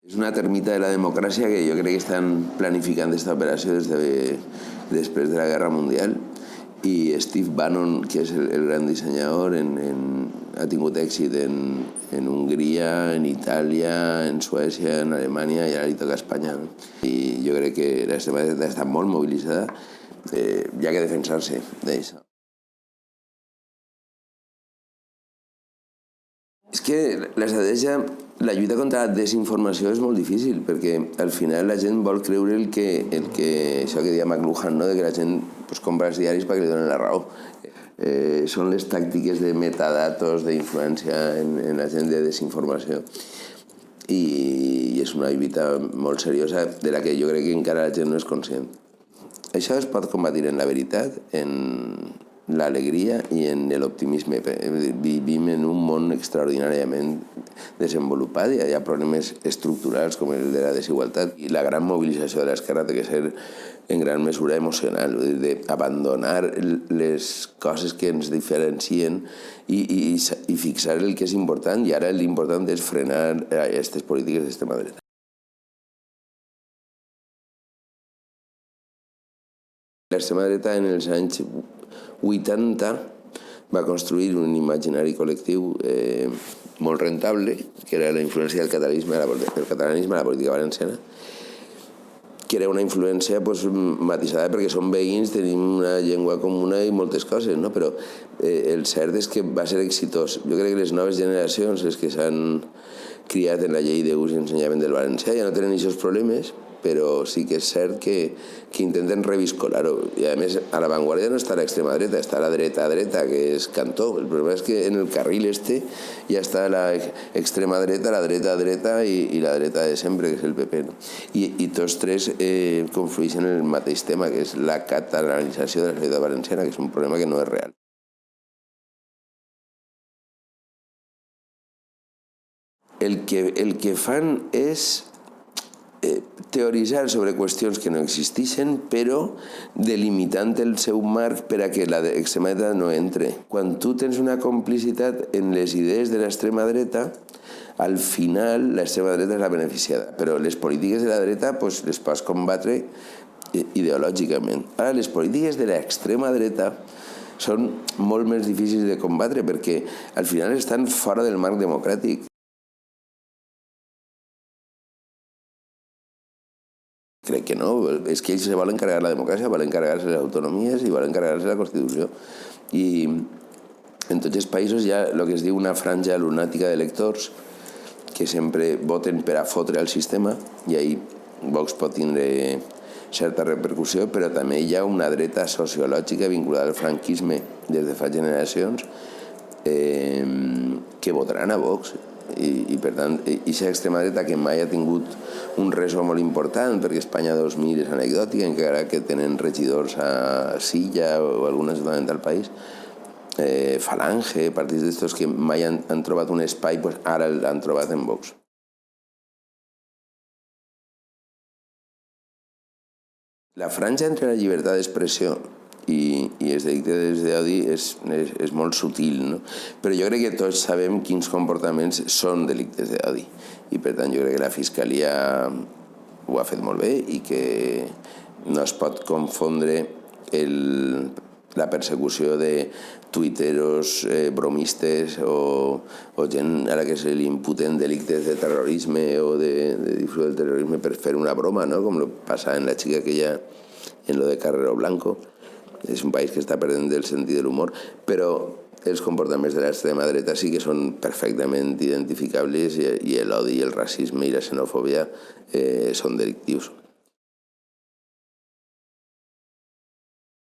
És una termita de la democràcia que jo crec que estan planificant aquesta operació després de la Guerra Mundial, i Steve Bannon, que és el gran dissenyador, ha tingut èxit en Hongria, en Itàlia, en Suècia, en Alemanya, i ara li toca a Espanya. I jo crec que l'extrema dreta està molt mobilitzada, hi ha que defensar-se d'això. És que l'estratègia, la lluita contra la desinformació és molt difícil, perquè al final la gent vol creure això que deia McLuhan, no? De que la gent compra els diaris perquè li donen la raó. Són les tàctiques de metadatos, d'influència en la gent de desinformació. I és una lluita molt seriosa de la que jo crec que encara la gent no és conscient. Això es pot combatir en la veritat, en l'alegria i en l'optimisme. Vivim en un món extraordinàriament desenvolupat i hi ha problemes estructurals com el de la desigualtat, i la gran mobilització de l'esquerra té que ser en gran mesura emocional, d'abandonar les coses que ens diferencien i fixar el que és important, i ara l'important és frenar aquestes polítiques d'extrema dreta. L'extrema dreta en els anys 80 va construir un imaginari col·lectiu molt rentable, que era la influència del catalanisme a la política valenciana, que era una influència matisada perquè som veïns, tenim una llengua comuna i moltes coses, no? Però el cert és que va ser exitós. Jo crec que les noves generacions, les que s'han criat en la llei d'ús i ensenyament del valencià, ja no tenen aquests problemes, però sí que és cert que intenten reviscolar-ho. I a més, a l'avantguàrdia no està l'extrema dreta, està la dreta, que és Cantó. El problema és que en el carril ja està l'extrema dreta, la dreta i la dreta de sempre, que és el PP. I tots tres conflueixen en el mateix tema, que és la catalanització de la societat valenciana, que és un problema que no és real. El que fan és teoritzar sobre qüestions que no existeixen, però delimitant el seu marc per a que l'extrema dreta no entre. Quan tu tens una complicitat en les idees de l'extrema dreta, al final l'extrema dreta és la beneficiada, però les polítiques de la dreta les pots combatre ideològicament. Ara, les polítiques de l'extrema dreta són molt més difícils de combatre perquè al final estan fora del marc democràtic. Crec que no, és que ells se volen carregar la democràcia, volen carregar-se les autonomies i volen carregar-se la Constitució. I en tots els països hi ha el que es diu una franja lunàtica d'electors que sempre voten per a fotre al sistema, i ahir Vox pot tindre certa repercussió, però també hi ha una dreta sociològica vinculada al franquisme des de fa generacions que votaran a Vox. I per tant, aquesta extrema dreta que mai ha tingut un ressò molt important, perquè Espanya 2000 és anecdòtica, encara que tenen regidors a Silla o algun ajuntament del país, Falange, partits d'estos que mai han trobat un espai, ara l'han trobat en Vox. La franja entre la llibertat d'expressió i els delictes d'odi és molt sutil, no? Però jo crec que tots sabem quins comportaments són delictes d'odi, i per tant jo crec que la Fiscalia ho ha fet molt bé i que no es pot confondre la persecució de tuiteros bromistes o gent ara que se li imputen delictes de terrorisme o de difusor del terrorisme per fer una broma, no? Com passa en la xica aquella en lo de Carrero Blanco. És un país que està perdent el sentit de l'humor, però els comportaments de l'extrema dreta sí que són perfectament identificables, i l'odi, el racisme i la xenofòbia són delictius.